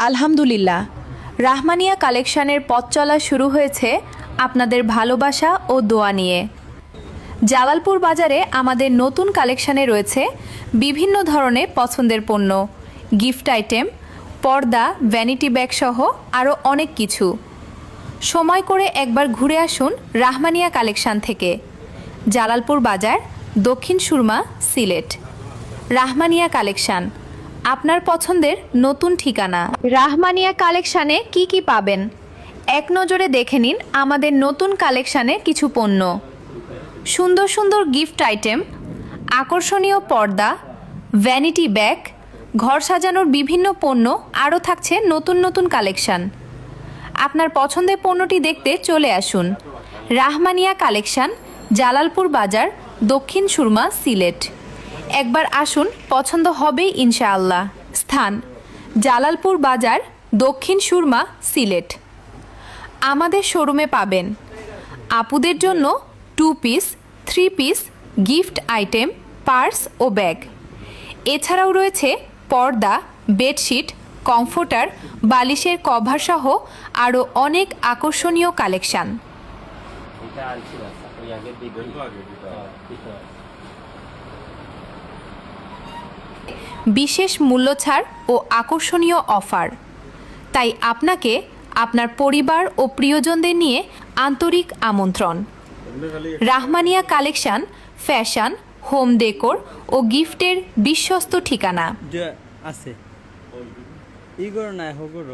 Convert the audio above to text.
আলহামদুলিল্লাহ, রাহমানিয়া কালেকশনের পথ চলা শুরু হয়েছে আপনাদের ভালোবাসা ও দোয়া নিয়ে। জালালপুর বাজারে আমাদের নতুন কালেকশানে রয়েছে বিভিন্ন ধরনের পছন্দের পণ্য, গিফট আইটেম, পর্দা, ভ্যানিটি ব্যাগ সহ আরও অনেক কিছু। সময় করে একবার ঘুরে আসুন রাহমানিয়া কালেকশান থেকে। জালালপুর বাজার, দক্ষিণ সুরমা, সিলেট। রাহমানিয়া কালেকশান, আপনার পছন্দের নতুন ঠিকানা। রাহমানিয়া কালেকশানে কি কি পাবেন এক নজরে দেখে নিন আমাদের নতুন কালেকশানে কিছু পণ্য। সুন্দর সুন্দর গিফট আইটেম, আকর্ষণীয় পর্দা, ভ্যানিটি ব্যাগ, ঘর সাজানোর বিভিন্ন পণ্য, আরও থাকছে নতুন নতুন কালেকশান। আপনার পছন্দের পণ্যটি দেখতে চলে আসুন রাহমানিয়া কালেকশান, জালালপুর বাজার, দক্ষিণ সুরমা, সিলেট। একবার আসুন, পছন্দ হবেই ইনশাআল্লাহ। স্থান: জালালপুর বাজার, দক্ষিণ সুরমা, সিলেট। আমাদের শোরুমে পাবেন আপুদের জন্য 2 piece, 3 piece, gift item, purse ও ব্যাগ। এছাড়াও রয়েছে পর্দা, বেডশিট, কমফোর্টার, বালিশের কভার সহ আরও অনেক আকর্ষণীয় কালেকশান। বিশেষ মূল্য ছাড় ও আকর্ষণীয় অফার। তাই আপনাকে আপনার পরিবার ও প্রিয়জনদের নিয়ে আন্তরিক আমন্ত্রণ। Rahmania collection fashion, home decor ও গিফটের বিশ্বস্ত ঠিকানা। আছে ইগোর না হগোর